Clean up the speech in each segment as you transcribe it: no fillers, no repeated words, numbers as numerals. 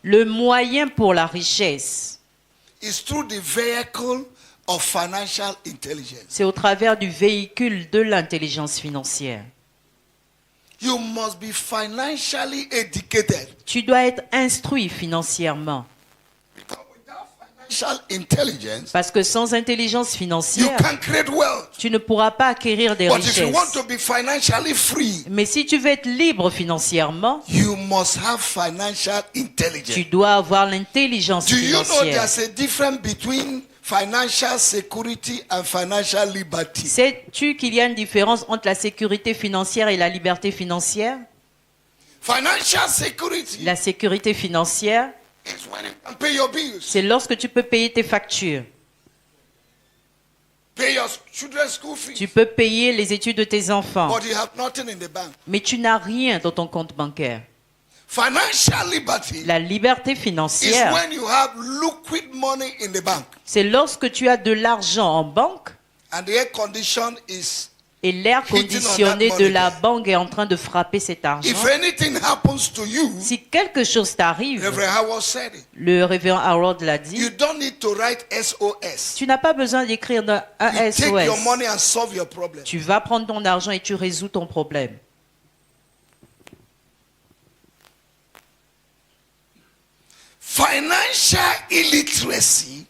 Le moyen pour la richesse, is through the vehicle of financial intelligence. c'est au travers du véhicule de l'intelligence financière. You must be financially educated. Tu dois être instruit financièrement. Because without financial intelligence, Parce que sans intelligence you financière, can't create wealth. tu ne pourras pas acquérir des But if you want richesses. to be financially free, Mais si tu veux être libre financièrement, you must have financial tu intelligence. dois avoir l'intelligence Do you know financière. there's a difference between financial security and financial liberty? Sais-tu qu'il y a une différence entre la sécurité financière et la liberté financière? Financial security La sécurité financière, is when you can pay your bills, c'est lorsque tu peux payer tes factures. pay your children's school fees, Tu peux payer les études de tes enfants, but you have nothing in the bank. mais tu n'as rien dans ton compte bancaire. Financial liberty La liberté is financière, when you have liquid money in the bank c'est lorsque tu as de l'argent en banque and the air condition is, et l'air conditionné de la banque est en train de frapper cet argent. if anything happens to you, Si quelque chose t'arrive, Reverend Howard said it, le révérend Harold l'a you dit, don't need to write SOS. tu n'as pas besoin d'écrire un You take your SOS. money and solve your problem. Tu vas prendre ton argent et tu résous ton problème. Financial illiteracy,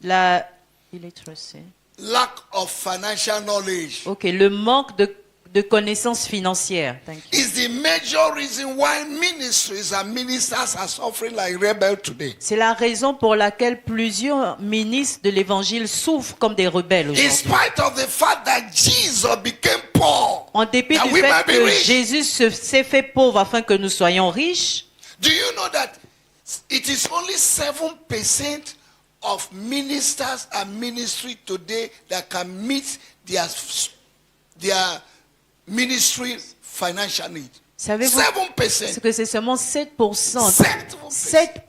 La illiteracy. lack of financial knowledge, Ok, le manque de connaissances financières. Thank you. is the major reason why ministries and ministers are suffering like rebels today. C'est la raison pour laquelle plusieurs ministres de l'évangile souffrent comme des rebelles In aujourd'hui. spite of the fact that Jesus became poor, En dépit that du we fait might be que rich. Jésus s'est fait pauvre afin que nous soyons riches, Do you know that it is only 7% of ministers and ministry today that can meet their ministry financial need? savez-vous 7%. que c'est seulement 7%, 7%.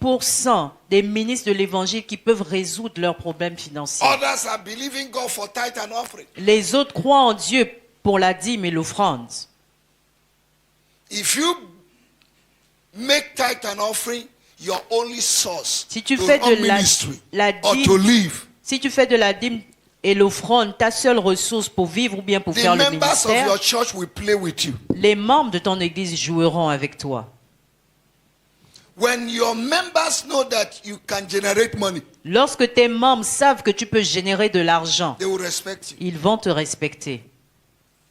7% des ministres de l'évangile qui peuvent résoudre leurs problèmes financiers. Others are believing God for tithe and offering. Les autres croient en Dieu pour la dîme et l'offrande. If you make tithe and offering your only source Si tu to fais de run la ministry or dîme, to live, si tu fais de la dîme et l'offrande, ta seule ressource pour vivre ou bien pour the faire le members of ministère, your church will play with you. les membres de ton église joueront avec toi. When your members know that you can generate money, Lorsque tes membres savent que tu peux générer de l'argent, they will respect you. ils vont te respecter.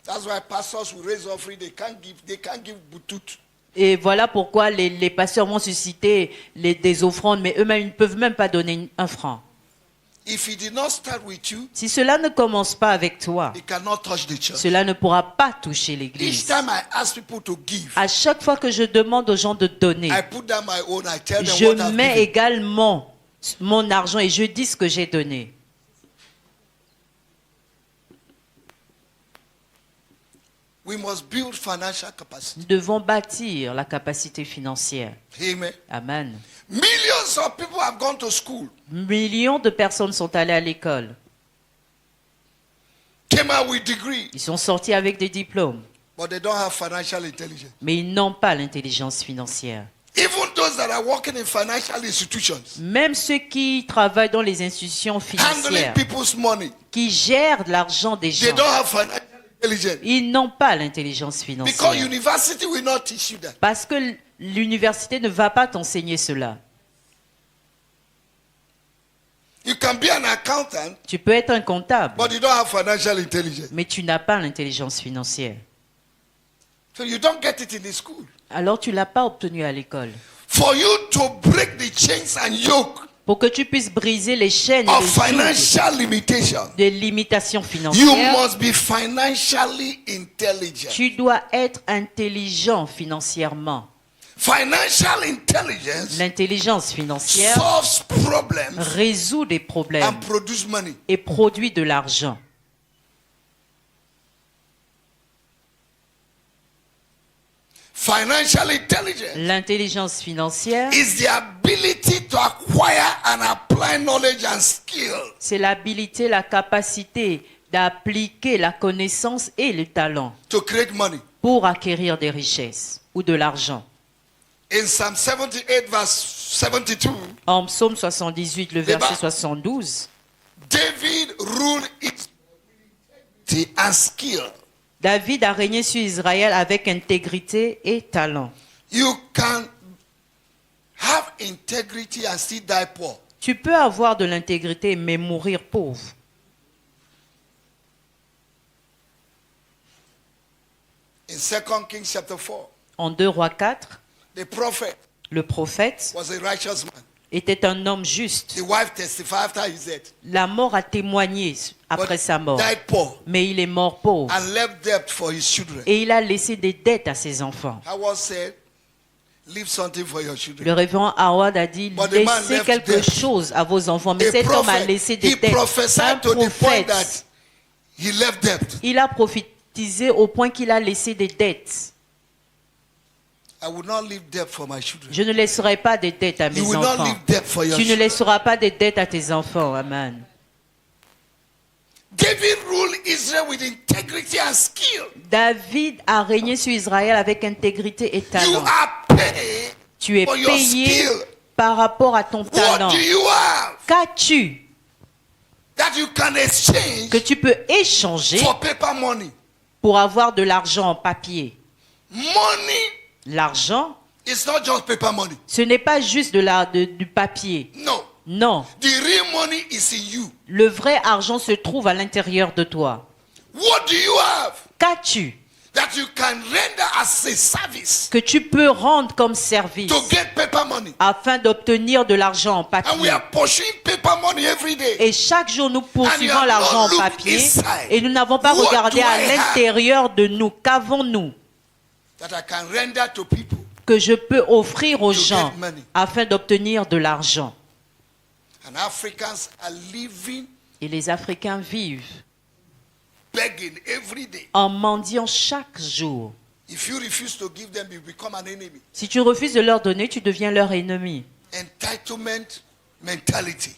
That's why pastors will raise offering. They can't give butut. Et voilà pourquoi les pasteurs vont susciter des offrandes, mais eux-mêmes ils ne peuvent même pas donner un franc. If he did not start with you, Si cela ne commence pas avec toi, he cannot touch the church. cela ne pourra pas toucher Each l'église. time I ask people to give, À chaque fois que je demande aux gens de donner, I put down my own. I tell them je what I've mets given. également mon argent et je dis ce que j'ai donné. We must build financial capacity. Nous devons bâtir la capacité financière. Amen. Amen. Millions of people have gone to school, Millions de personnes sont allées à l'école. came out with degrees, Ils sont sortis avec des diplômes, but they don't have financial intelligence. mais ils n'ont pas l'intelligence financière. Even those that are working in financial institutions, Même ceux qui travaillent dans les institutions handling financières, people's money, qui gèrent l'argent des they gens, don't have financial intelligence. ils n'ont pas l'intelligence Because financière. university will not teach you that. Parce que l'université ne va pas t'enseigner cela. You can be an accountant, Tu peux être un comptable, but you don't have financial intelligence. mais tu n'as pas l'intelligence financière. So you don't get it in the school. Alors tu ne l'as pas obtenu à l'école. For you to break the chains and yoke Pour que tu puisses briser les chaînes et of les jougs financial limitation, des limitations you financières, must be financially intelligent. tu dois être intelligent financièrement. Financial intelligence L'intelligence financière solves problems résout des problèmes and produce money. et produit de l'argent. Financial intelligence L'intelligence financière, is the ability to acquire and apply knowledge and skill c'est l'habilité, la capacité d'appliquer la connaissance et le talent to create money. pour acquérir des richesses ou de l'argent. In Psalm 78 verse 72, En Psaume 78, le verset 72, David ruled it and skill. David a régné sur Israël avec intégrité et talent. You can have integrity and still die poor. Tu peux avoir de l'intégrité mais mourir pauvre. In 2 Kings chapter 4, En 2 Rois 4, the prophet le prophète was a righteous man. était un homme juste. The wife testified after his death. La mort a témoigné après But sa mort. died poor Mais il est mort pauvre. and left debt for his children. Et il a laissé des dettes à ses enfants. Howard said, leave something for your Le children. révérend Howard a dit, But the man laissez left quelque debt. chose à vos enfants. Mais A cet homme a prophet, laissé des he dettes. Un prophesied to the point prophète, that he left debt. il a prophétisé au point qu'il a laissé des dettes. I will not leave debt for my children. Je ne laisserai pas des dettes à mes You will not enfants. leave debt for your Tu ne children. laisseras pas des dettes à tes enfants. Amen. David ruled Israel with integrity and skill. David a régné sur Israël avec intégrité et You talent. are paid Tu es for your payé skill. par rapport à ton What talent. do you have Qu'as-tu that you can exchange que tu peux échanger for paper money? pour avoir de l'argent en papier? Money L'argent, is not just paper money. ce n'est pas juste du papier. No. Non, The real money is in you. le vrai argent se trouve à l'intérieur de toi. What do you have Qu'as-tu that you can render as a service que tu peux rendre comme service to get paper money? afin d'obtenir de l'argent en And we papier? are pursuing paper money every day. Et chaque jour, nous And you poursuivons have l'argent en not looked papier inside. et nous n'avons pas What regardé do à I have? l'intérieur de nous. Qu'avons-nous That I can render to people. que je peux offrir aux To gens get money. afin d'obtenir de l'argent? And Africans are living Et les Africains vivent begging every day. en mendiant chaque jour. If you refuse to give them, you become an enemy. Si tu refuses de leur donner, tu deviens leur ennemi. Entitlement mentality.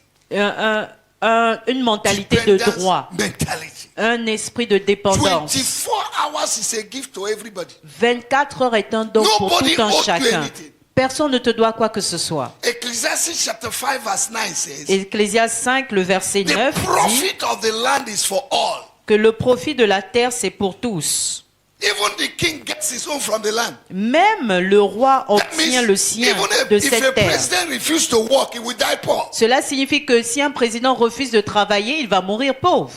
Une mentalité de Dependence droit, mentality. un esprit de dépendance. 24 hours is a gift to everybody. 24 heures est un don pour Nobody tout un owes you chacun. anything. Personne ne te doit quoi que ce soit. Ecclesiastes chapter 5 verse 9 says, Ecclésiaste 5, le verset 9 the dit profit of the land is for all. que le profit de la terre, c'est pour tous. Even the king gets his own from the land. Même le roi That obtient means le sien even de if a cette terre. president refuses to work, he will die poor. Cela signifie que si un président refuse de travailler, il va mourir pauvre.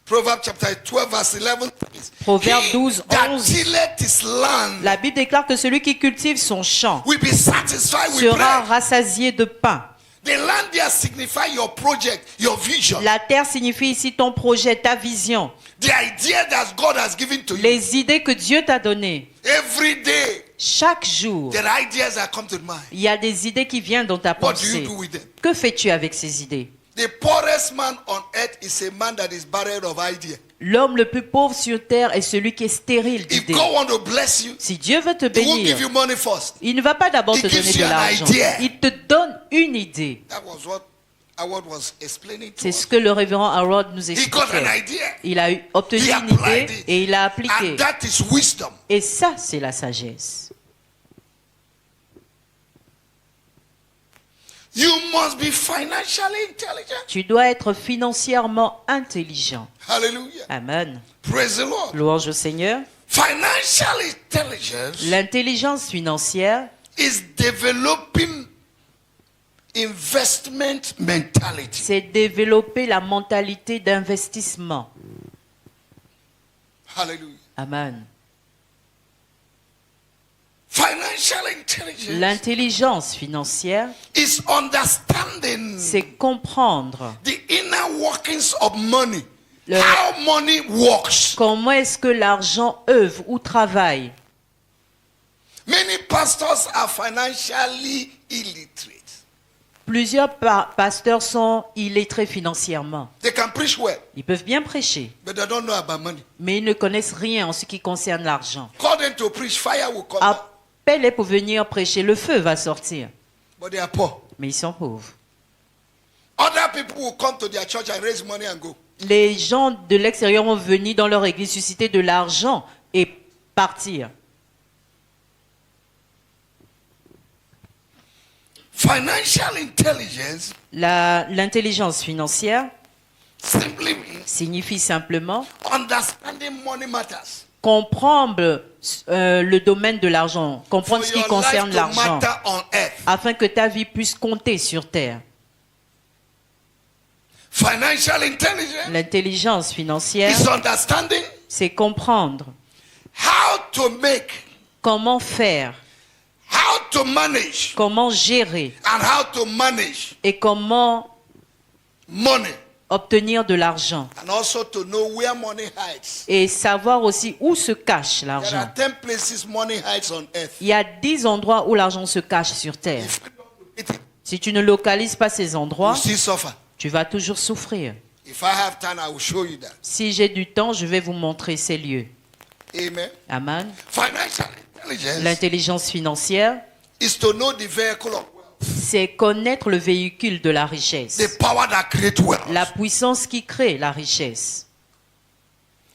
Proverbs chapter 12 verse 11 says, Proverbe he 12, that 11. tilleth his land La Bible déclare que celui qui cultive son champ will be satisfied with sera bread. rassasié de pain. The land there signifies your project, your vision, La terre signifie ici ton projet, ta vision, the idea that God has given to you. les idées que Dieu t'a données. Every day, Chaque jour, there are ideas that come to mind. il y a des idées qui viennent dans ta What do you pensée. do with them? Que fais-tu avec ces idées? The poorest man on earth is a man that is barren of ideas. L'homme le plus pauvre sur terre est celui qui est stérile If d'idées. God want to bless you, Si Dieu veut te he won't give bénir, you money first. il ne va pas d'abord He te gives donner you de an l'argent. idea. Il te donne une idée. That was what Howard was explaining to C'est us. ce que le révérend Harold nous He got an expliquait. idea. Il a obtenu He une applied idée it. et il l'a appliquée. And that is wisdom. Et ça, c'est la sagesse. You must be financially intelligent. Tu dois être financièrement intelligent. Hallelujah. Amen. Praise the Lord. Louange au Seigneur. Financial intelligence L'intelligence financière, is developing investment mentality. c'est développer la mentalité d'investissement. Hallelujah. Amen. Financial intelligence L'intelligence financière, is understanding c'est comprendre the inner workings of money. Le- How money works. comment est-ce que l'argent œuvre ou travaille. Many pastors are financially illiterate. Plusieurs pasteurs sont illettrés financièrement. They can preach well, Ils peuvent bien prêcher, but they don't know about money. mais ils ne connaissent rien en ce qui concerne l'argent. Call them to preach, fire will come down. Appelle-les pour venir prêcher, le feu va sortir. But they are poor. Mais ils sont pauvres. Other people will come to their church and raise money and go. Les gens de l'extérieur vont venir dans leur église susciter de l'argent et partir. Financial intelligence L'intelligence financière simply means signifie simplement understanding money matters. comprendre le domaine de l'argent, For comprendre ce qui your concerne life to l'argent, matter on earth. afin que ta vie puisse compter sur terre. Financial intelligence L'intelligence financière, is understanding c'est comprendre how to make, comment faire, how to manage, comment gérer and how to manage et comment money. obtenir de l'argent. And also to know where money hides. Et savoir aussi où se cache There are l'argent. 10 places money hides on earth. Il y a 10 endroits où l'argent se cache sur terre. If you don't locate it, Si tu ne localises pas ces you endroits, still suffer. tu vas toujours souffrir. If I have time, I will show you that. Si j'ai du temps, je vais vous montrer ces lieux. Amen. Amen. Financial intelligence L'intelligence financière, is to know the vehicle of wealth, c'est connaître le véhicule de la richesse. the power that creates wealth. La puissance qui crée la richesse.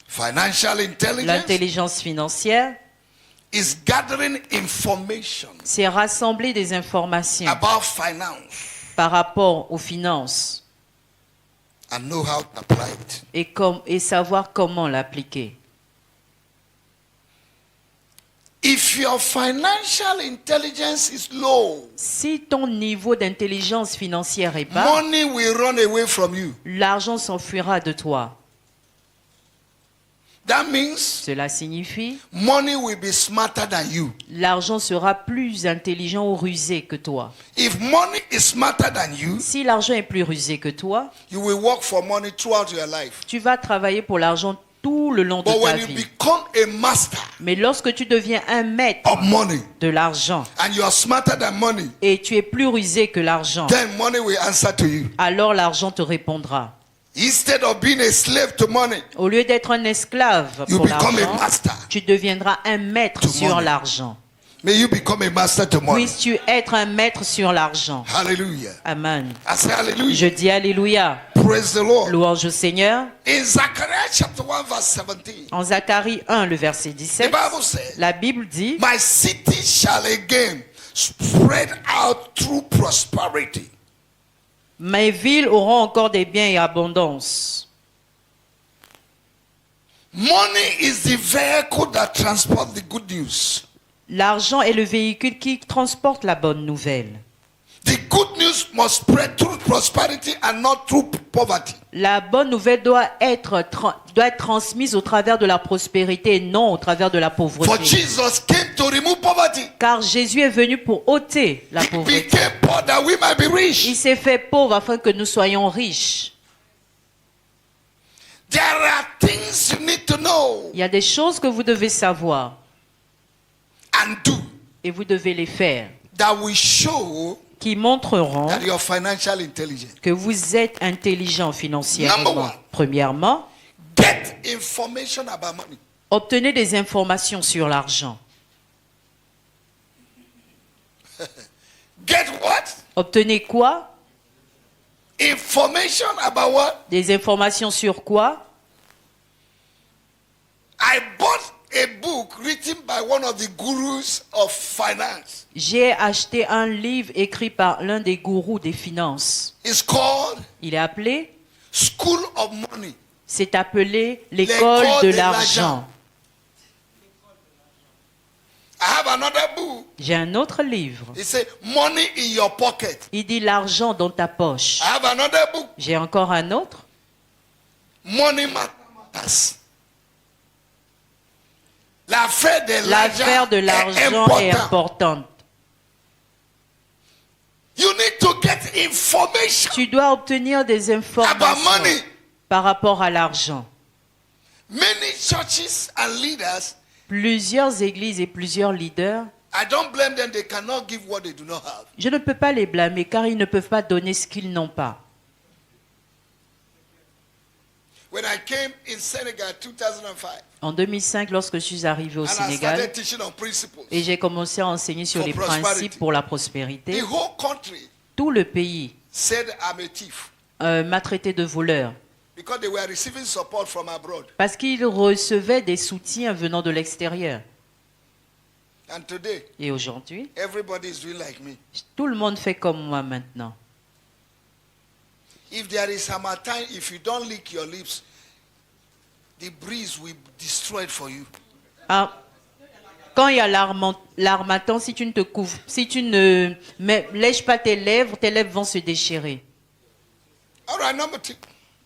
Financial intelligence L'intelligence financière, is gathering information c'est rassembler des informations about finance par rapport aux finances and know how to apply it. et savoir comment l'appliquer. If your financial intelligence is low, Si ton niveau d'intelligence financière est bas, money will run away from you. l'argent s'enfuira de toi. That means Cela signifie money will be smarter than you. l'argent sera plus intelligent ou rusé que toi. If money is smarter than you, Si l'argent est plus rusé que toi, you will work for money throughout your life. tu vas travailler pour l'argent tout le long de But ta when you vie. become a master Mais lorsque tu deviens un maître of money de l'argent and you are smarter than money, et tu es plus rusé que l'argent, then money will answer to you. alors l'argent te répondra. Instead of being a slave to money, Au lieu d'être un esclave you pour become a l'argent, master. tu deviendras un maître To sur money. l'argent. May you become a master to money. Puisses-tu être un maître sur l'argent. Hallelujah. Amen. I say hallelujah. Je dis Alléluia. Praise the Lord. Louange au Seigneur. In Zechariah chapter 1 verse 17, En Zacharie 1, le verset the 17, Bible says, la Bible dit, my city shall again spread out through prosperity. mes villes auront encore des biens et abondance. Money is the vehicle that transports the good news. L'argent est le véhicule qui transporte la bonne nouvelle. The good news must spread through prosperity and not through poverty. La bonne nouvelle doit être transmise au travers de la prospérité et non au travers de la For pauvreté. Jesus came to remove poverty. Car Jésus est venu pour ôter la He pauvreté. became poor that we might be Il rich. s'est fait pauvre afin que nous soyons riches. There are things you need to know Il y a des choses que vous devez savoir and do et vous devez les faire that will show qui montreront that you're financial intelligent. que vous êtes intelligent Number financièrement. one. Premièrement, Get information about money. obtenez des informations sur l'argent. Get what? Obtenez quoi? Information about what? Des informations sur quoi? I bought a book written by one of the gurus of finance. J'ai acheté un livre écrit par l'un des gourous des finances. It's called Il est appelé, School of Money. c'est appelé l'école de l'argent. I have another book. J'ai un autre livre. It says Money in Your Pocket. Il dit l'argent dans ta poche. I have another book. J'ai encore un autre. Money Matters. L'affaire L'affaire de l'argent est importante. You need to get information Tu dois obtenir des about informations money. par rapport à l'argent. Many churches and leaders, Plusieurs églises et plusieurs leaders, I don't blame them, they cannot give what they do not have. je ne peux pas les blâmer car ils ne peuvent pas donner ce qu'ils n'ont pas. When I came in Senegal 2005, En 2005, lorsque je suis arrivé au and I started Sénégal teaching on principles, et j'ai commencé à enseigner sur For les prosperity. principes pour la the prospérité, whole country tout le pays said I'm a thief m'a traité de voleur because they were receiving support from abroad. parce qu'ils recevaient des soutiens venant de l'extérieur. And today, Et aujourd'hui, everybody is doing like me. tout le monde fait comme moi maintenant. If there is summertime, if you don't lick your lips, the breeze will destroy it for you. Ah, quand il y a l'armatan, si tu ne te couvres, si tu ne lèches pas tes lèvres vont se déchirer. All right, number 2.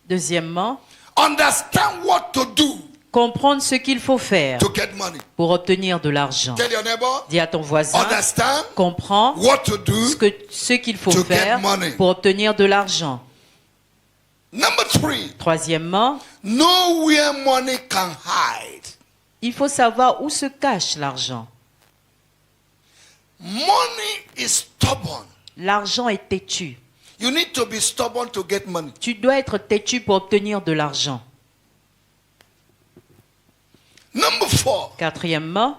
Deuxièmement, Understand what to do comprendre ce qu'il faut faire to get money. pour obtenir de l'argent. Tell your neighbor, Dis à ton voisin, understand comprends what to do. ce qu'il faut to get faire money. pour obtenir de l'argent. Number 3, Troisièmement, know where money can hide. il faut savoir où se cache l'argent. Money is stubborn. L'argent est têtu. You need to be stubborn to get money. Tu dois être têtu pour obtenir de l'argent. Number 4, Quatrièmement,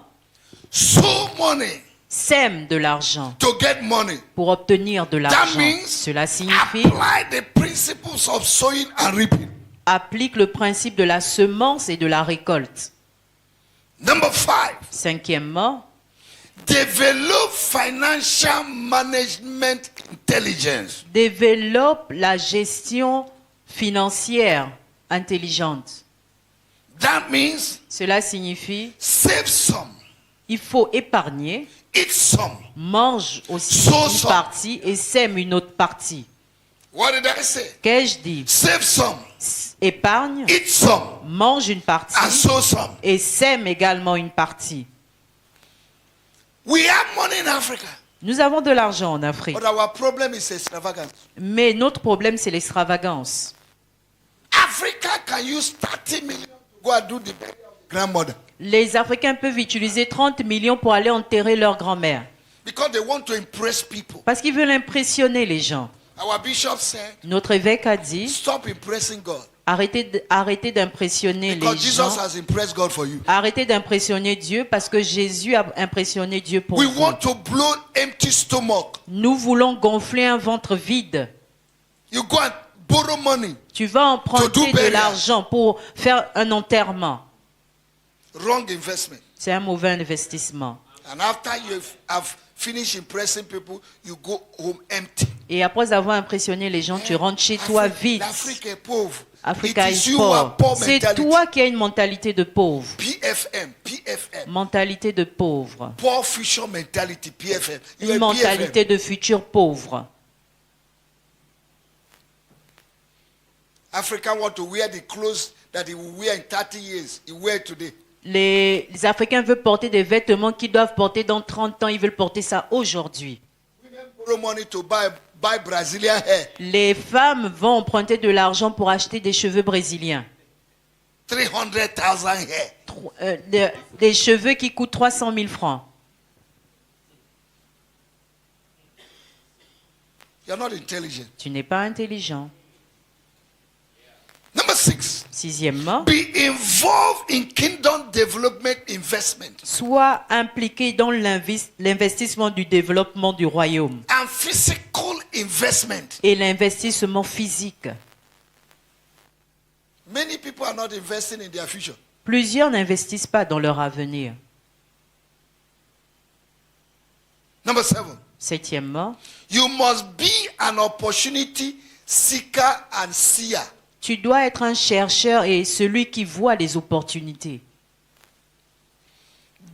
sow money sème de l'argent to get money. pour obtenir de l'argent. means Cela signifie Apply the principles of sowing and reaping. applique le principe de la semence et de la récolte. Number 5, Cinquièmement, develop financial management intelligence. développe la gestion financière intelligente. That means Cela signifie save some, il faut épargner, eat some. mange aussi Sow une some. partie et sème une autre partie. What did I say? Qu'ai-je dit? Save some, Épargne, eat some, mange une and partie sow some. et sème également une partie. We have money in Africa, Nous avons de l'argent en Afrique, but our problem is extravagance. mais notre problème c'est l'extravagance. Africa can use 30 million to go and do the burial of grandmother Les Africains peuvent utiliser 30 millions pour aller enterrer leur grand-mère because they want to impress people. parce qu'ils veulent impressionner les gens. Our bishop said, Notre évêque a dit stop impressing God arrêtez d'impressionner les because Jesus gens. has impressed God for you. Arrêtez d'impressionner Dieu parce que Jésus a impressionné Dieu pour We vous. want to blow empty stomach. Nous voulons gonfler un ventre vide. You go and borrow money. Tu vas emprunter To do de burial. l'argent pour faire un enterrement. Wrong investment. C'est un mauvais investissement. And after you have finished impressing people, you go home empty. Et après avoir impressionné les gens, tu rentres chez toi vide. L'Afrique est pauvre. Africa It is is you who have poor. poor C'est mentality. toi qui as une mentalité de pauvre. PFM. Mentalité de pauvre. Poor future mentality, PFM. You Une are mentalité PFM. de futur pauvre. African want to wear the clothes that he will wear in 30 years. He wear today. Les Africains veulent porter des vêtements qu'ils doivent porter dans 30 ans. Ils veulent porter ça aujourd'hui. Women borrow money to buy Brazilian hair. Les femmes vont emprunter de l'argent pour acheter des cheveux brésiliens. 300,000 hair. Des cheveux qui coûtent 300 000 francs. You're not intelligent. Tu n'es pas intelligent. Number 6. Sixièmement, Be involved in kingdom development investment sois impliqué dans l'investissement du développement du royaume and physical investment. et l'investissement physique. Many people are not investing in their future. Plusieurs n'investissent pas dans leur avenir. Number 7. Septièmement, You must be an opportunity seeker and seer. tu dois être un chercheur et celui qui voit les opportunités.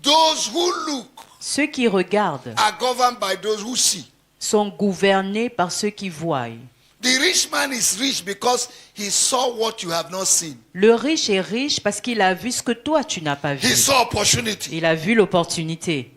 Those who look Ceux qui regardent are governed by those who see. sont gouvernés par ceux qui voient. The rich man is rich because he saw what you have not seen. Le riche est riche parce qu'il a vu ce que toi tu n'as pas vu. He saw opportunity. Il a vu l'opportunité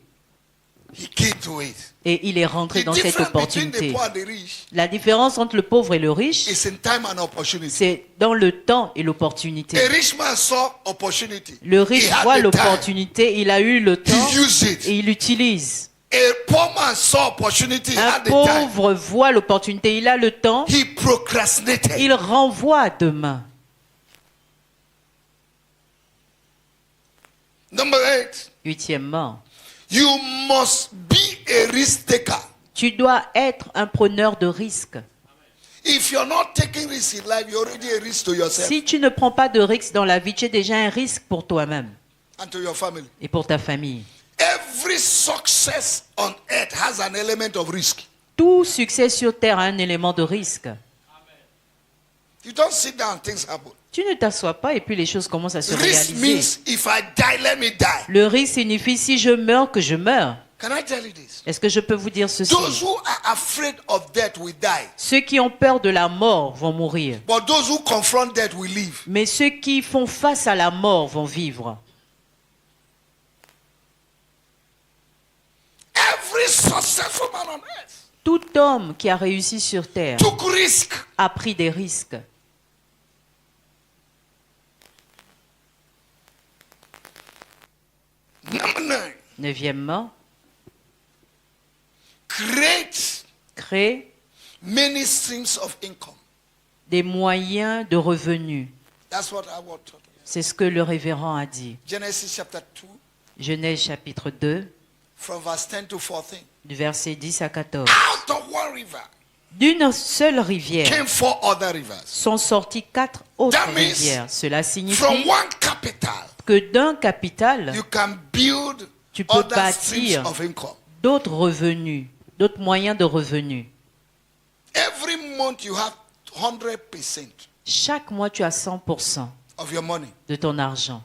He came to it. et il est rentré The dans cette difference between the opportunité. poor and the rich La différence entre le pauvre et le riche, is in time and opportunity. c'est dans le temps et l'opportunité. A rich man saw opportunity. Le riche He had voit the time. l'opportunité, il a eu le temps He used it. et il l'utilise. A poor man saw opportunity. He Un had the time. pauvre voit l'opportunité, il a le temps, He procrastinated. il renvoie à demain. Number 8. Huitièmement, You must be a risk taker. tu dois être un preneur de risques. If you're not taking risks in life, you're already a risk to yourself Si tu ne prends pas de risques dans la vie, tu es déjà un risque pour toi-même and to your family. et pour ta famille. Every success on earth has an element of risk. Tout succès sur terre a un élément de risque. You don't sit down, things happen. Tu ne t'assois pas et puis les choses commencent à se Risk réaliser. means if I die, let me die. Le risque signifie si je meurs, que je meurs. Can I tell you this? Est-ce que je peux vous dire ceci? Those who are afraid of death will die. Ceux qui ont peur de la mort vont mourir. But those who confront death will live. Mais ceux qui font face à la mort vont vivre. Every successful man on earth Tout homme qui a réussi sur terre took risk. a pris des risques. Number 9. Neuvièmement, Create créer many streams of income. des moyens de revenus. That's what I want to do. C'est ce que le révérend a dit. Genesis chapter 2, Genèse chapitre 2, from verse 10 to 14. du verset 10 à 14. Out of one river D'une seule rivière came 4 other rivers. sont sorties 4 autres That means rivières. Cela signifie From one capital, que d'un capital, you can build tu peux other streams bâtir of income. d'autres revenus, d'autres moyens de revenus. Every month you have 100% Chaque mois, tu as 100% of your money. de ton argent.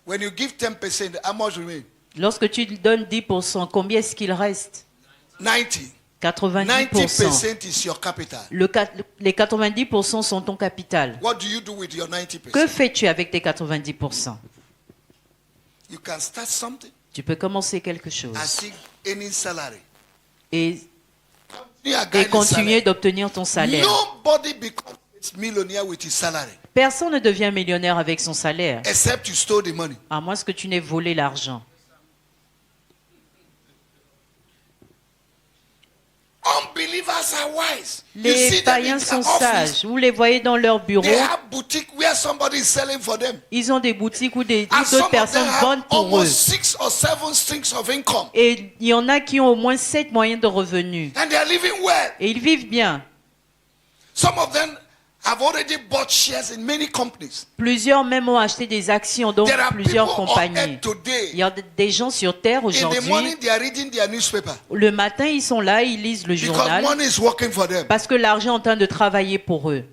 When you give 10%, how much remain? Lorsque tu donnes 10%, combien est-ce qu'il reste? 90. 90%. 90% is your capital. Les 90% sont ton capital. What do you do with your 90%? Que fais-tu avec tes 90%? You can start something Tu peux commencer quelque chose and seek any salary. et, You are et getting continuer salary. d'obtenir ton salaire. Nobody becomes millionaire with his salary, Personne ne devient millionnaire avec son salaire, except you stole the money. à moins que tu n'aies volé l'argent. Unbelievers are wise. You Les see them païens in sont their office. sages. Vous les voyez dans leur bureau. They have boutique where somebody is selling for them. Ils ont des boutiques où And some d'autres of them personnes have vendent pour eux. almost 6 or 7 streams of income. Et il y en a qui ont au moins 7 moyens de revenus. And they are living well. Et ils vivent bien. Some of them have already bought shares in many companies. Plusieurs même ont acheté des actions dans There are plusieurs people on compagnies. earth today. Il y a des gens sur Terre In the aujourd'hui. morning, they are reading their newspaper Le matin, ils sont là, ils lisent le because journal money is working for them. parce que l'argent est en train de travailler pour eux.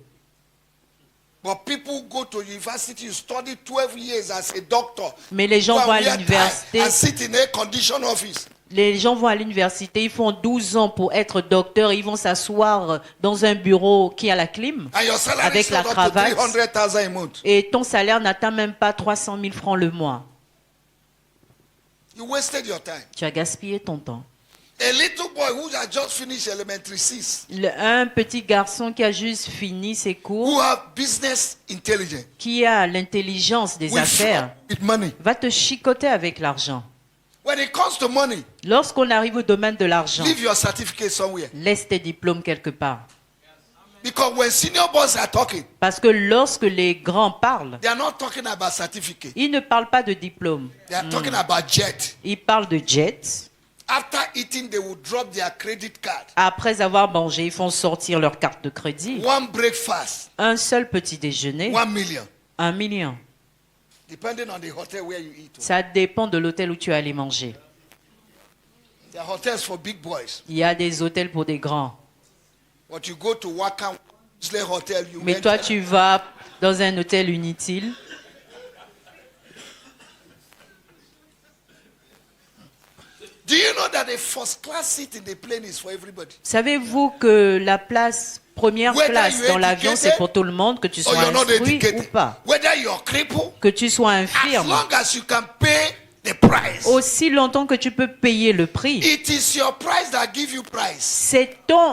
But people go to university, you study 12 years as a doctor. Mais les gens Go and vont à wear l'université. tie and sit in a condition office. Les gens vont à l'université, ils font 12 ans pour être docteur, ils vont s'asseoir dans un bureau qui a la clim And your salary avec is la not up to cravate 300,000 a month. et ton salaire n'atteint même pas 300 000 francs le mois. You wasted your time. Tu as gaspillé ton temps. A little boy who has just finished elementary 6, Un petit garçon qui a juste fini ses who cours, have business intelligence, qui a l'intelligence des will affaires, flirt with money. va te chicoter avec l'argent. When it comes to money, Lorsqu'on arrive au domaine de l'argent, leave your certificate somewhere. laisse tes diplômes quelque part. Because when senior boys are talking, Parce que lorsque les grands parlent, they are not talking about certificate. ils ne parlent pas de diplôme. They are talking about jet. Ils parlent de jets. After eating, they will drop their credit card. Après avoir mangé, ils font sortir leur carte de crédit. One breakfast, Un seul petit déjeuner, 1 million. 1 million. Depending on the hotel where you eat. Ça dépend de l'hôtel où tu es allé manger. There are hotels for big boys. Il y a des hôtels pour des grands. But you go to Wakam Hotel, you Mais toi, enter. tu vas dans un hôtel inutile. Do you know that a first class seat in the plane is for everybody? Savez-vous que la première Whether place you're dans l'avion, educated c'est pour tout le monde, que tu Or sois you're not instruit ou educated. pas, Whether you're crippled, que tu sois as infirme, long as you can pay the price. aussi longtemps que tu peux payer le prix. It is your price that give you price.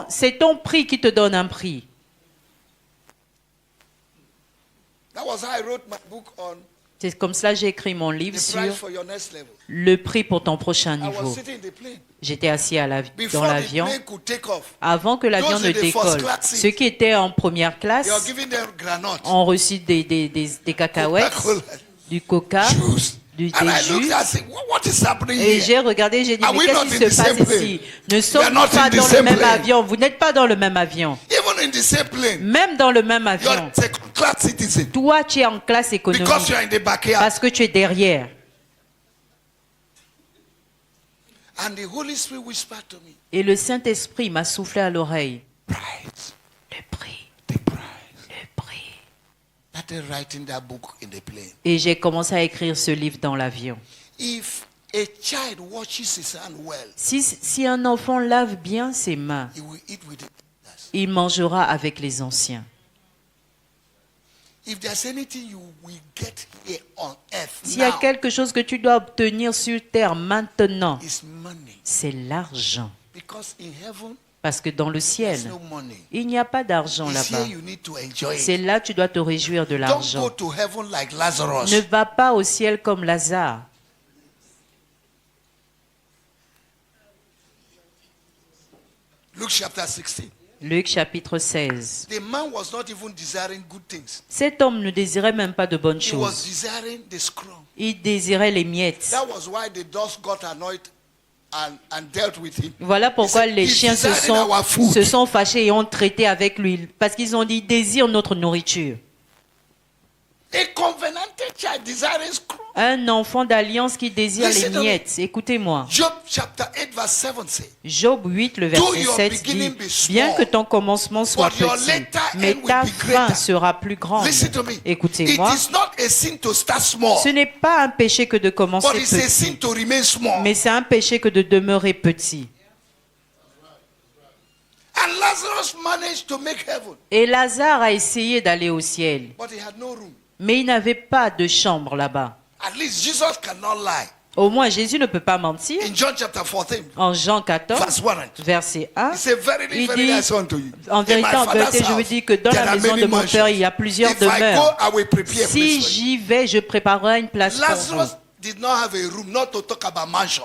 C'est ton prix qui te donne un prix. That was how I wrote my book on C'est comme cela que j'ai écrit mon livre the sur price for your next level. le prix pour ton prochain I was niveau. sitting in the plane. J'étais assis dans Before the l'avion. plane could take off, Avant que l'avion Those ne in the first décolle, class seat. ceux qui étaient en première classe they are giving them granite, ont reçu des cacahuètes, Coca-Cola, du coca, juice. des And I jus. looked and said, what is happening Et here? j'ai regardé, j'ai dit, Are mais we qu'est-ce not qui in se the passe same plane? ici? Ne We are sommes not pas in the dans le same même plane. avion. Vous n'êtes pas dans le même avion. Even in the same plane, Même dans le même you're avion. second class citizen Toi, tu es en classe because économique you're in the backyard. parce que tu es derrière. And the Holy Spirit whispered to me, Et le Saint-Esprit m'a soufflé à l'oreille. pride, Le prix, the pride. le prix. Started writing that book in the plane. Et j'ai commencé à écrire ce livre dans l'avion. If a child washes his hand well, Si un enfant lave bien ses mains, he will eat with it. il mangera avec les anciens. If there's anything you will get here on earth S'il y a now, quelque chose que tu dois obtenir sur terre maintenant, it's money. c'est l'argent. Because in heaven, Parce que dans le there's ciel, no money. il n'y a pas d'argent It's là-bas. here you need to enjoy C'est it. là que tu dois te réjouir de Don't go l'argent. to heaven like Lazarus. Ne va pas au ciel comme Lazare. Luke chapter 16. Luc chapitre 16. The man was not even desiring good things. Cet homme ne désirait même pas de bonnes He was choses. desiring the scrum. Il désirait les miettes. That was why the dogs got annoyed and dealt with him. Voilà pourquoi He said, les "He's chiens desiring our food." se sont fâchés et ont traité avec lui. Parce qu'ils ont dit, il désire notre nourriture. A covenanted child desiring scrum. Un enfant d'alliance qui désire les Listen to me. miettes. Écoutez-moi. Job chapter 8 verse 7 say, Job 8, le Do verset your 7 beginning dit, be small, bien que ton commencement soit but your petit, later mais end will ta be fin greater. sera plus grande. Listen to me. It Écoutez-moi, is not a sin to start small, ce n'est pas un péché que de commencer but it's a sin petit, to remain small. mais c'est un péché que de demeurer petit. And Lazarus managed to make heaven, Et Lazare a essayé d'aller au ciel, but he had no room. mais il n'avait pas de chambre là-bas. At least Jesus cannot lie. Au moins, Jésus ne peut pas mentir. In John chapter 14, En Jean 14, verse 1, verset 1, he said, Verily, il verily, dit, I say unto you, en in vérité, my en Father's vérité, je vous house, dis que dans there la are maison many de mon Père, il y a mansions. plusieurs If I go, demeures. I will prepare a place Si for you. j'y vais, je préparerai une place pour vous. Lazarus did not have a room, not to talk about mansion.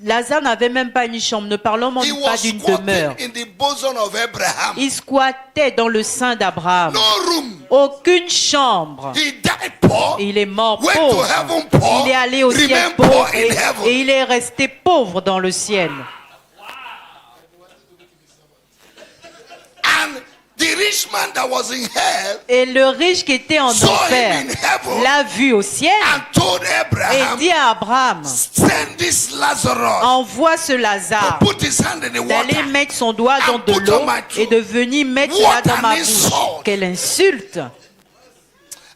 Lazare n'avait même pas une chambre, ne parlons He même pas was d'une squatting demeure. in the bosom of Abraham. Il squattait dans le sein d'Abraham. No room. Aucune chambre. He died poor, Il est mort went to pauvre. heaven poor, Il est allé au ciel remained pauvre poor in et heaven. il est resté pauvre dans le ciel. And the rich man that was in hell Et le riche qui était en saw enfer him in heaven l'a vu au ciel and told et Abraham, dit à Abraham, send this Lazarus envoie ce Lazare to put his hand in the d'aller water. mettre son doigt dans de put l'eau on my throat. et de venir mettre What cela dans ma an bouche. insult. Quelle insulte!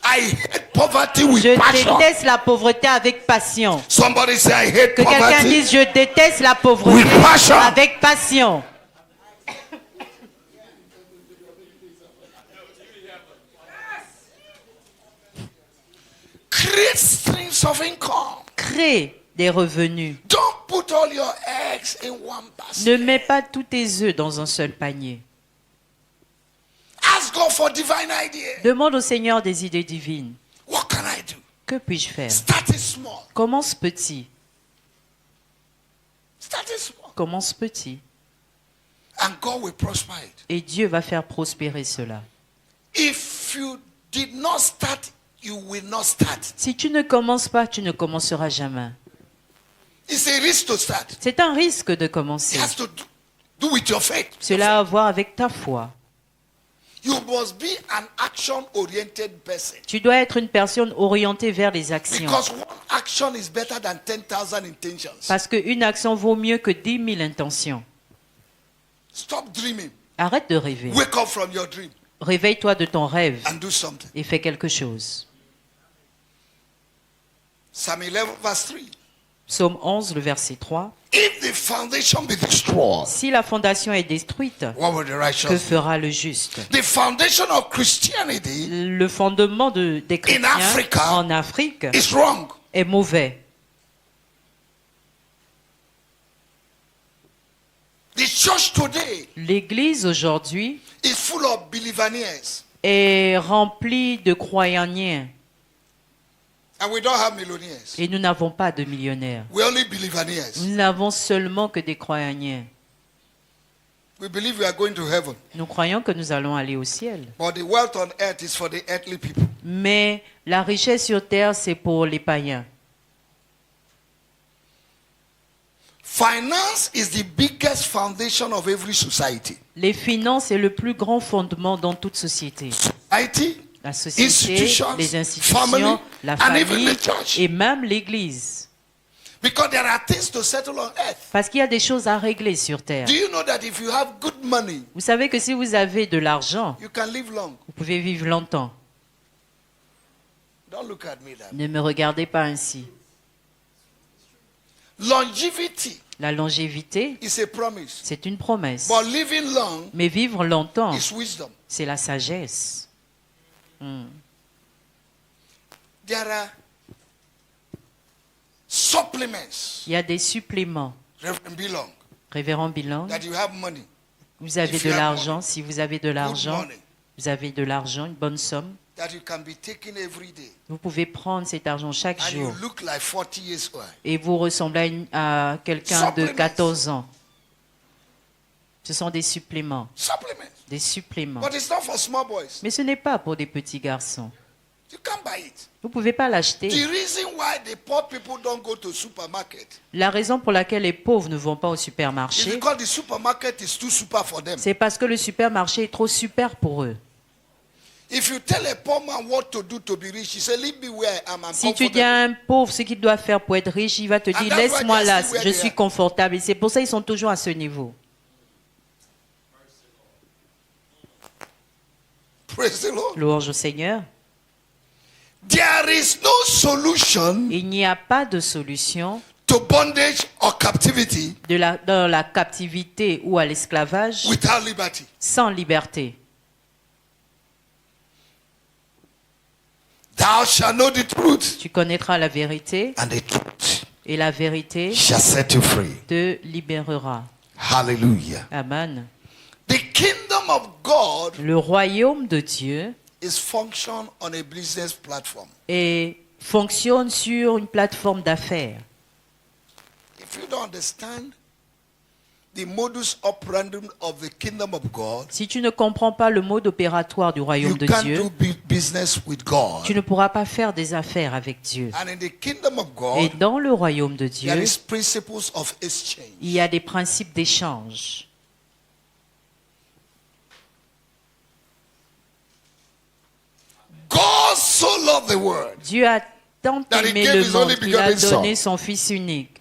I hate poverty with Je passion. déteste la pauvreté avec passion. Somebody say, I hate Que quelqu'un poverty. dise, je déteste la pauvreté With passion. avec passion. Create streams of income. Crée des revenus. Don't put all your eggs in one basket. Ne mets pas tous tes œufs dans un seul panier. Ask God for divine ideas. Demande au Seigneur des idées divines. What can I do? Que puis-je faire? Start it small. Commence petit. Start it small. Commence petit. And God will prosper it. Et Dieu va faire prospérer cela. If you did not start, you will not start. Si tu ne commences pas, tu ne commenceras jamais. It's a risk to start. C'est un risque de It commencer. has to do with your faith. Cela a à voir avec ta foi. You must be an action-oriented person. Tu dois être une personne orientée vers les actions. Because one action is better than 10,000 intentions. Parce qu'une action vaut mieux que 10 000 intentions. Stop dreaming. Arrête de rêver. Wake up from your dream Réveille-toi de ton rêve and do something. et fais quelque chose. Psalm 11 verse 3. Psaume 11, le verset 3. If the foundation be destroyed, Si la fondation est détruite, what will the righteous que do? fera le juste? The foundation of Christianity Le fondement des chrétiens Africa en Afrique is wrong. est mauvais. The church today L'Église aujourd'hui is full of believers, est remplie de croyants and we don't have millionaires. et nous n'avons pas de millionnaires. We only believers. Nous n'avons seulement que des croyants. We believe we are going to heaven, Nous croyons que nous allons aller au ciel. but the wealth on earth is for the earthly people. Mais la richesse sur terre, c'est pour les païens. Finance is the biggest foundation of every society. Les finances, c'est le plus grand fondement dans toute société. Society, La société, institutions, les institutions, family, la and even famille the church. et même l'Église. Because there are things to settle on earth. Parce qu'il y a des choses à régler sur terre. Do you know that if you have good money, Vous savez que si vous avez de l'argent, you can live long? vous pouvez vivre longtemps. Don't look at me that way. Ne me regardez pas ainsi. Longevity La longévité, is a promise. c'est une promesse. But living long Mais vivre longtemps, is wisdom. c'est la sagesse. There are supplements, Il y a des suppléments. Reverend Bilong, Révérend Bilan, that you have money, vous avez If de you have l'argent. Si vous avez de good l'argent, money, vous avez de l'argent, une bonne somme. that you can be taken every day. Vous pouvez prendre cet argent chaque And you jour look like 40 years old. et vous ressemblez à quelqu'un de Supplements. 14 ans. Ce sont des suppléments. Supplements. Des suppléments. But it's not for small boys. Mais ce n'est pas pour des petits garçons. You can't buy it. Vous ne pouvez pas l'acheter. The reason why the poor people don't go to supermarket La raison pour laquelle les pauvres ne vont pas au is supermarché, because the supermarket is too super for them. c'est parce que le supermarché est trop super pour eux. If you tell a poor man what to do to be rich, he say, leave me where I am. I'm Si tu dis à un pauvre ce qu'il doit faire pour être riche, il va te And dire, that's why laisse-moi they là, are still where je they suis are. confortable. Et c'est pour ça qu'ils sont toujours à ce niveau. Praise the Lord. Louange au Seigneur. There is no solution Il n'y a pas de solution to bondage or captivity dans la captivité ou à l'esclavage without liberty. sans liberté. Thou shalt know the truth, Tu connaîtras la vérité and the truth et la vérité shall set you free. te libérera. Hallelujah. Amen. The kingdom of God Le royaume de Dieu is function on a business platform. fonctionne sur une plateforme d'affaires. If you don't understand the modus operandi of the kingdom of God, Si tu ne comprends pas le mode opératoire du royaume you de can't Dieu, do business with God. tu ne pourras pas faire des affaires avec Dieu. And in the kingdom of Et God, dans le royaume de there Dieu, is principles of il exchange. y a des principes d'échange. God so loved the world, Dieu a tant That he aimé gave le his monde only qu'il a begotten donné Son. son Fils unique,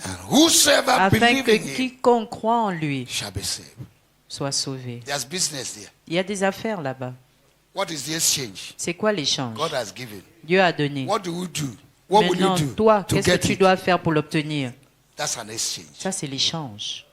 and whosoever afin believes que in him quiconque croit en lui shall be saved. soit sauvé. There's business there. Il y a des affaires là-bas. What is the exchange? C'est quoi l'échange? God has given. Dieu a donné. What do we do? What will Maintenant, you do toi, to qu'est-ce que get tu it? dois faire pour l'obtenir? That's an exchange. Ça, c'est l'échange.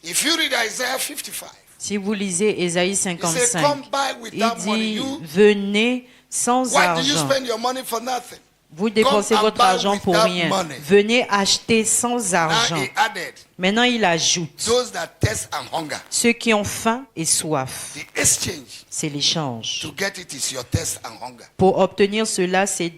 If you read Isaiah 55, Si vous lisez Ésaïe he said, 55, come by il without money. dit, You, venez sans why do you argent. spend your money for nothing? Vous dépensez Come and votre buy argent pour without rien. money. Venez acheter sans Now argent. he added, Maintenant, il ajoute, those that thirst and hunger. ceux qui ont faim et soif. The exchange C'est l'échange. to get it is your thirst and hunger. Pour obtenir cela, c'est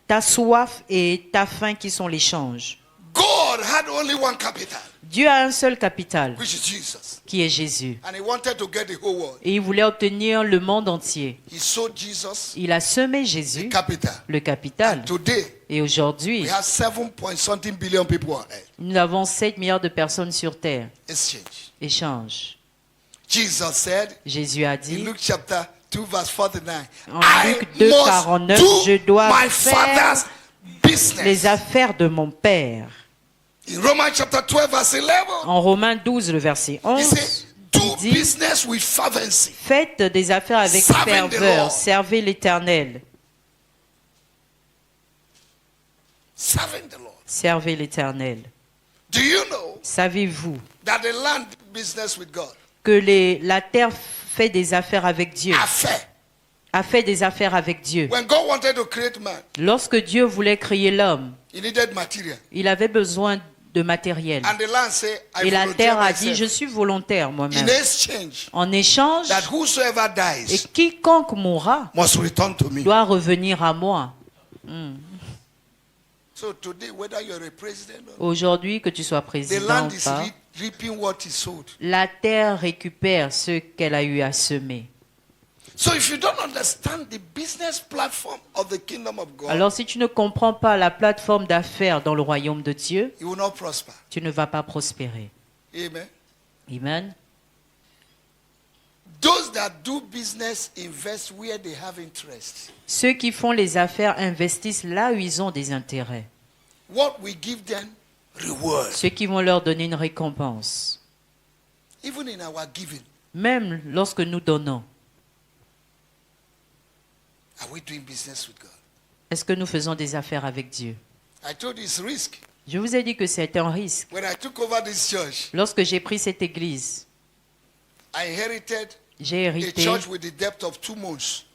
ta soif et ta faim qui sont l'échange. God had only one capital, Dieu a un seul capital, which is Jesus. qui est Jésus. And he wanted to get the whole world. Et il voulait obtenir le monde entier. He sowed Jesus Il a semé the Jésus, capital. le capital. And today, Et aujourd'hui, we have 7 point something billion people on earth. nous avons 7 milliards de personnes sur Terre. Exchange. Échange. Jesus said Jésus a in dit, Luke chapter 2 verse 49, en I Luc 2, must 49, do je dois my faire father's business. les affaires de mon Père. In Romans chapter 12 verse 11, En Romains 12, le verset he 11, said, do il dit, business with fervency. faites des affaires avec Serving the ferveur, Lord. servez l'Éternel. Serving the Lord. Servez l'Éternel. Do you know Savez-vous that the land did business with God? que la terre fait des affaires avec Dieu, Affair. a fait des affaires avec Dieu? When God wanted to create man, Lorsque Dieu voulait créer l'homme, he needed material. il avait besoin de matériel. And the land said, I Et la terre a volunteer dit, je myself. suis volontaire In moi-même. exchange, En échange, that whosoever et dies quiconque mourra must return to me. doit revenir à moi. So today, whether you're a president or Aujourd'hui, que tu sois the président land ou is pas, reaping what he sowed. la terre récupère ce qu'elle a eu à semer. So if you don't understand the business platform of the kingdom of God, Alors si tu ne comprends pas la plateforme d'affaires dans le royaume de Dieu, you will not prosper. tu ne vas pas prospérer. Amen. Amen. Those that do business invest where they have interest. Ceux qui font les affaires investissent là où ils ont des intérêts. What we give them, reward. Ceux qui vont leur donner une récompense. Even in our giving, Même lorsque nous donnons, are we doing business with God? est-ce que nous faisons des affaires avec Dieu? I told you it's risk. Je vous ai dit que c'était un risque. When I took over this church, Lorsque j'ai pris cette église, I inherited j'ai a hérité, church with the debt of 2 months.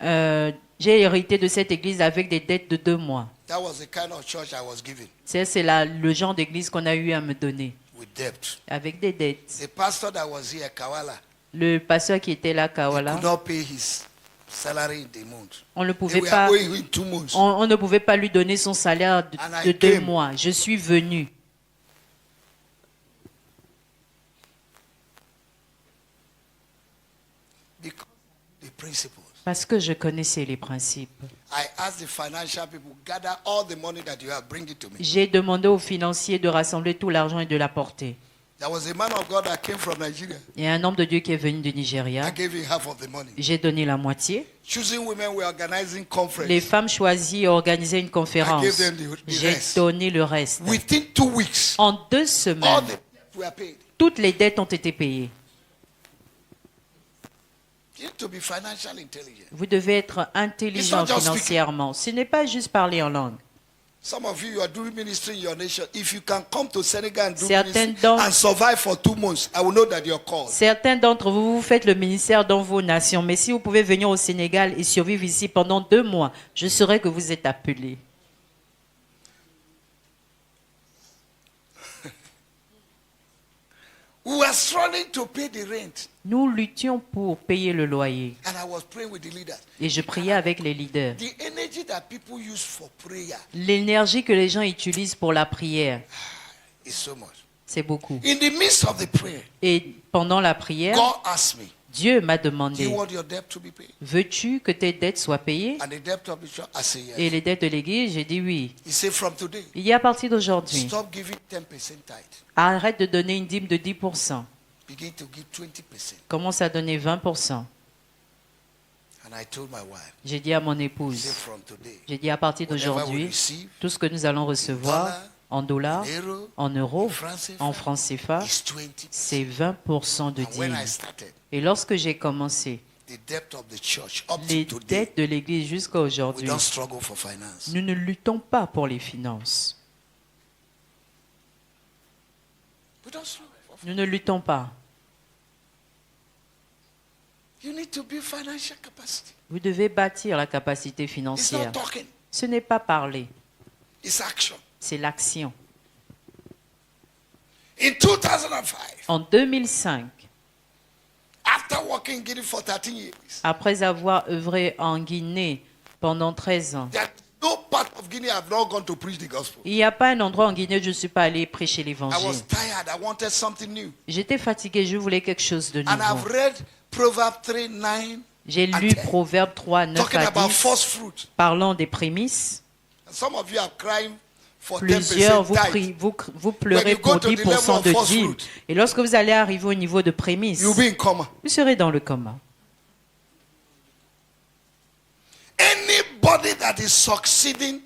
j'ai hérité de cette église avec des dettes de 2 mois. That was the kind of church I was given, C'est le genre d'église qu'on a eu à me donner, with debt. avec des dettes. The pastor that was here, Kawala, Le pasteur qui était là, he Kawala, could not pay his salary in the month. on ne They pouvait were pas, owing him 2 months. on ne pouvait pas lui donner son salaire And I de 2 came. mois. Je suis venu. Because the principles. Parce que je connaissais les principes. I asked the financial people, gather all the money that you have, bring it to me. J'ai demandé aux financiers de rassembler tout l'argent et de l'apporter. There was a man of God that came from Nigeria. Il y a un homme de Dieu qui est venu du I Nigeria. gave him half of the money. J'ai donné la moitié. Choosing women were organizing Les conference. femmes choisies organisaient une conférence. I gave them the J'ai rest. donné le reste. Within 2 weeks, En 2 all semaines, the debts were paid. toutes les dettes ont été payées. You need to be financially intelligent. Vous devez être intelligent It's not just financièrement. Ce n'est pas juste parler en langue. Some of you are doing ministry in your nation. If you can come to Senegal and do Certains ministry d'entre- and survive for 2 months, I will know that you're called. Certains d'entre vous, vous faites le ministère dans vos nations. Mais si vous pouvez venir au Sénégal et survivre ici pendant 2 mois, je saurai que vous êtes appelés. We were struggling to pay the rent. Nous luttions pour payer le loyer. And I was praying with the leaders. Et je priais avec les leaders. The energy that people use for prayer L'énergie que les gens utilisent pour la prière, is so much. c'est beaucoup. In the midst of the prayer, Et pendant la prière, God asked me, Dieu m'a do you demandé, want your debt to be paid? veux-tu que tes dettes soient payées? And the debt of the church, I said Et yes. les dettes de l'église, j'ai dit oui. He said, from today, Il y a à partir d'aujourd'hui, stop giving 10% tithe. arrête de donner une dîme de 10%. Begin to give 20%. Commence à donner 20%. And I told my wife, J'ai dit à mon he said, épouse, from today, j'ai dit à partir whatever we d'aujourd'hui, receive tout ce que nous allons recevoir en dollars, in euro, en euros, in francs CFA, en francs CFA, is 20%. c'est 20% de And when dîme. I started, Et lorsque j'ai commencé, the debt of the church up les to today, dettes de l'église jusqu'à we aujourd'hui, don't struggle for finance. nous ne luttons pas pour les finances. We don't struggle for Nous ne luttons pas. You need to build financial capacity. Vous devez bâtir la capacité It's financière. not talking, Ce n'est pas parler, it's action. c'est l'action. In 2005, En 2005, after working in Guinea for 13 years, après avoir œuvré en Guinée pendant 13 ans, there's no part of Guinea I've not gone to preach the gospel. il n'y a pas un endroit en Guinée où je ne suis pas allé prêcher I l'évangile. was tired. I wanted something new. J'étais fatigué, je voulais quelque chose de And I've nouveau. read Proverbs 3, 9, J'ai and lu 10, Proverbe 3, 9 talking à about 10, first fruit. parlant des prémices. And some of you are crying for Plusieurs, 10% tithe. vous pleurez When you go pour to the 10% level de of first dîme. fruit, Et lorsque vous allez arriver au niveau de prémices, You'll be in coma. vous serez dans le coma. Anybody that is succeeding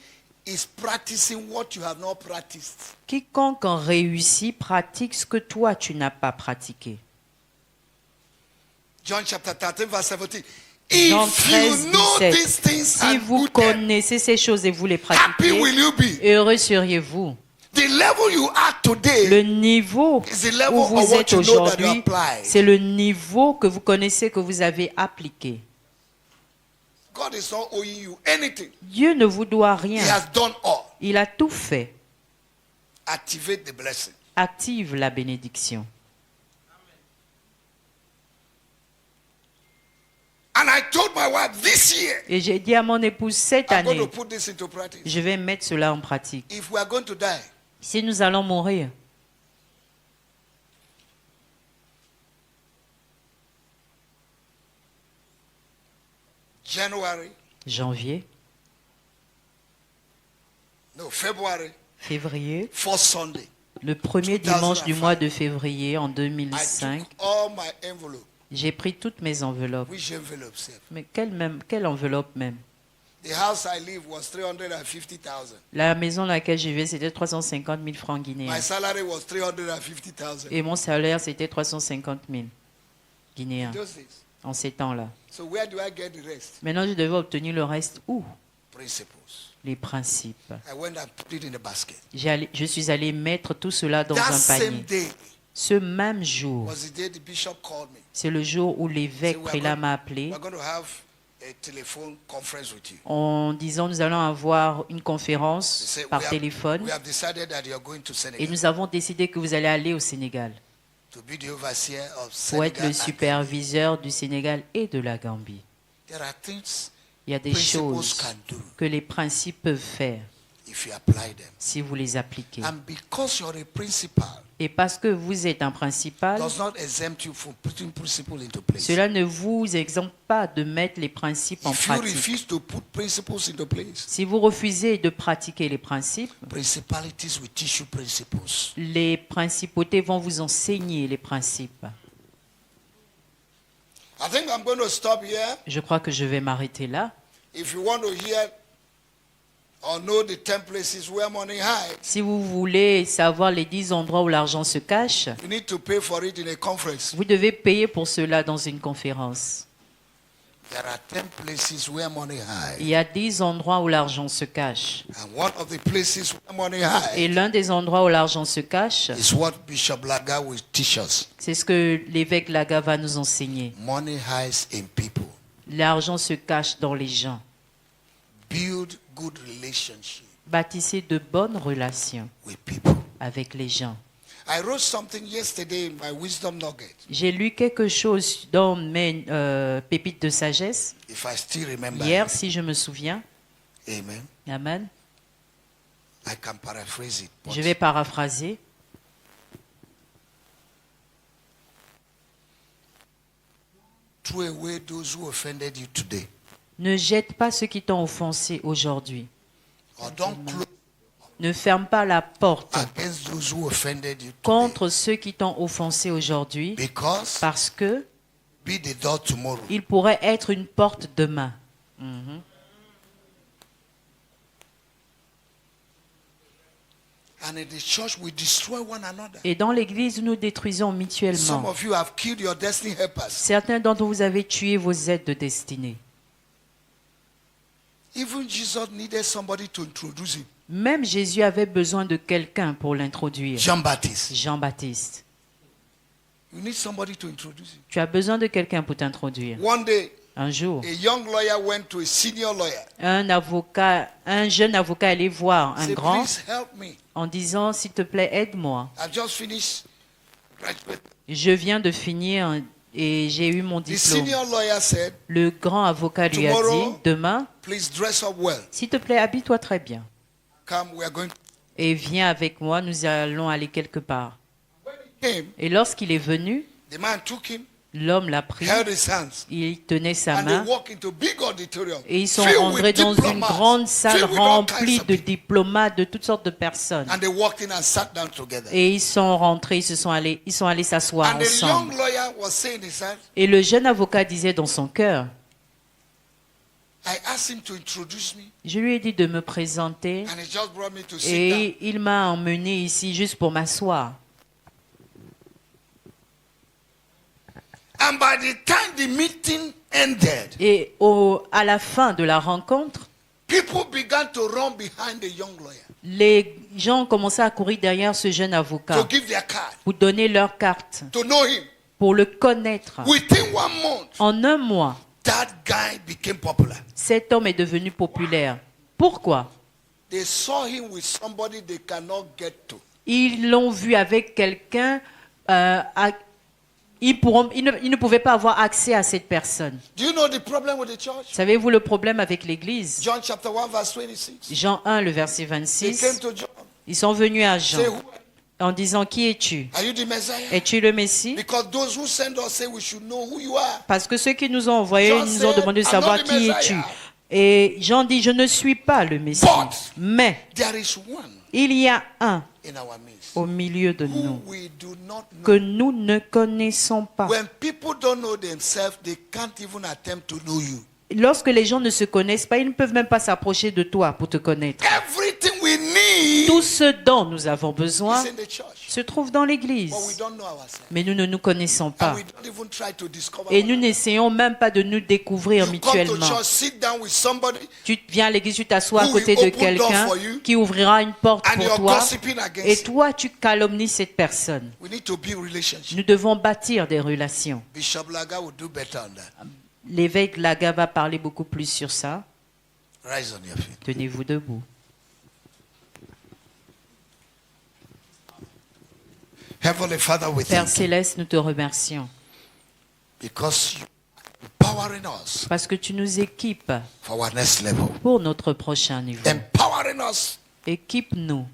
is practicing what you have not practiced. Quiconque en réussit pratique ce que toi tu n'as pas pratiqué. John chapter 13, verse 17. Jean If 13, you know 17. these things Si and vous do them, connaissez ces choses et vous les happy pratiquez, will you be. heureux seriez-vous. The level you are today Le niveau is the level où of vous what êtes you know that you aujourd'hui, apply. c'est le niveau que vous connaissez, que vous avez appliqué. God is not owing you anything. Dieu ne vous doit He rien. has done all. Il a tout fait. Activate the blessing. Active la bénédiction. And I told my wife this year, Et j'ai dit à mon épouse, cette I'm going année, to put this into practice. je vais mettre cela en pratique. If we are going to die, Si nous allons mourir, January, janvier, February, février, first Sunday, le premier 2005. dimanche du mois de février en I 2005, took all my envelope J'ai pris toutes mes enveloppes. Which envelope, sir? Mais quelle enveloppe même? The house I live was 350,000. La maison dans laquelle je vivais, c'était 350 000 francs My guinéens. salary was 350,000. Et mon salaire, c'était 350 000 guinéens Those days. en ces temps-là. So where do I get the rest? Maintenant, je devais obtenir le reste où? Principles. Les principes. I went and put it in the basket. Je suis allé mettre tout cela dans That un same panier. day Ce même jour, was the day the bishop called me. c'est le jour où l'évêque So prélat m'a appelé we're going to have a telephone conference with you. en disant nous allons avoir une He conférence said, par téléphone we have decided that you are going to et Senegal nous avons décidé que vous allez aller au Sénégal to be the overseer of pour être Senegal. le superviseur du Sénégal et de la Gambie. There are things Il y a des principles choses can do que les principes peuvent faire if you apply them. si vous les appliquez. And because you're a principal, Et parce que vous êtes un principal, does not exempt you from putting principles into place. cela ne vous exempte pas de mettre les principes en If you pratique. refuse to put principles into place, Si vous refusez de pratiquer les principes, principalities will teach you principles. les principautés vont vous enseigner les principes. I think I'm going to stop here. Je crois que je vais m'arrêter là. If you want to hear or know the 10 places where money hides, Si vous voulez savoir les 10 endroits où l'argent se cache, you need to pay for it in a conference. vous devez payer pour cela dans une conférence. There are 10 places where money Il hides. y a 10 endroits où l'argent se cache. And one of the places where money Et hides l'un des endroits où l'argent se cache, is what Bishop Laga will teach us. c'est ce que l'évêque Laga va nous enseigner. Money hides in people. L'argent se cache dans les gens. Build good relationships Bâtissez de bonnes relations with people. avec les gens. I wrote something yesterday in my wisdom nugget. J'ai lu quelque chose dans mes pépites de sagesse, If I still remember. hier, si je me souviens. Amen. Amen. I can paraphrase it. but Je vais paraphraser. throw away those who offended you today. Ne jette pas ceux qui t'ont offensé aujourd'hui. Or don't close Ne ferme pas la porte against those who offended you today. contre ceux qui t'ont offensé aujourd'hui, Because parce que be the door tomorrow. il pourrait être une porte demain. And in the church we destroy one another. Et dans l'église, nous détruisons Some mutuellement. of you have killed your destiny helpers. Certains d'entre vous avez tué vos aides de destinée. Even Jesus needed somebody to introduce him. Même Jésus avait besoin de quelqu'un pour l'introduire. Jean-Baptiste. Jean-Baptiste. You need somebody to introduce him. Tu as besoin de quelqu'un pour t'introduire. One day, Un jour, a young lawyer went to a senior lawyer. un jeune avocat allait voir un Say, grand please help me. en disant, s'il te plaît, aide-moi. I've just finished graduate. Je viens de finir et j'ai eu mon The diplôme. senior lawyer said, Le grand avocat lui a dit, Tomorrow- demain, please dress up well. s'il te plaît, habille-toi très bien. Come, we are going to... Et viens avec moi, nous allons aller quelque part. Came, Et lorsqu'il est venu, the man took him, l'homme l'a pris, held his hands, il tenait sa and main they walked into a big auditorium. et ils sont filled rentrés with dans une diplomats, grande salle filled with all remplie kinds of de people. diplomates, de toutes sortes de personnes. And they walked in and sat down together. Et ils sont rentrés, ils sont allés s'asseoir And the ensemble. young lawyer was saying, he said, Et le jeune avocat disait dans son cœur, I asked him to introduce me, je lui ai dit de me présenter and he just brought me to sit down. et il m'a emmené ici juste pour m'asseoir. And by the time the meeting ended, Et à la fin de la rencontre, people began to run behind the young lawyer les gens ont commencé à courir derrière ce jeune avocat to give their card, pour donner leur carte, to know him. pour le connaître. Within 1 month, En un mois, that guy became popular. cet homme est devenu populaire. Pourquoi? They saw him with somebody they cannot get to. Ils l'ont vu avec quelqu'un, ils ne pouvaient pas avoir accès à cette personne. Do you know the problem with the church? Savez-vous le problème avec l'église? John chapter 1 verse 26. Jean 1, le verset They came 26. to John. Ils sont venus à Say, Jean who en disant, qui es-tu? are you the Messiah? Es-tu le Messie? Because those who send us say we should know who you are. Parce que ceux qui nous ont envoyés John nous ont said, demandé de "I'm savoir not the qui Messiah." es-tu. Et Jean dit, je ne suis pas le Messie. But Mais there is one il y a un in our midst au milieu de who nous we do not que know. nous ne connaissons pas. When people don't know themselves, they can't even attempt to know you. Lorsque les gens ne se connaissent pas, ils ne peuvent même pas s'approcher de toi pour te connaître. Everything we need Tout ce dont nous avons is besoin in the church. se trouve dans l'Église. But we don't know ourselves. Mais nous ne nous connaissons And pas. we don't even try to discover Et one nous another. n'essayons même pas de nous découvrir You come to mutuellement. church, sit down with somebody, Tu viens à l'église, tu t'assois à Who côté will de open quelqu'un door for you, qui ouvrira une porte and pour you're toi. gossiping against Et him. toi, tu calomnies cette personne. We need to build relationship. Nous devons bâtir des relations. Bishop Laga will do better on that. L'évêque Laga va parler beaucoup plus sur ça. Rise on your feet. Tenez-vous debout. Heavenly Father, we Père thank you Céleste, nous te remercions because you are empowering us parce que tu nous équipes for our next level. pour notre prochain niveau. Empowering us, Équipe-nous,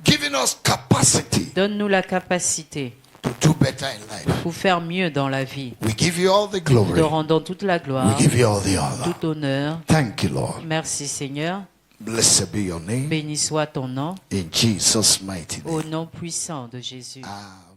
giving us capacity donne-nous la capacité to do better in life. pour faire mieux dans la vie. We give you all the Nous te glory. rendons toute la We gloire, give you all the honor. tout honneur. Thank you, Lord. Merci Seigneur. Blessed be your name. Béni soit ton nom, In Jesus' mighty name. au nom puissant de Jésus. Amen.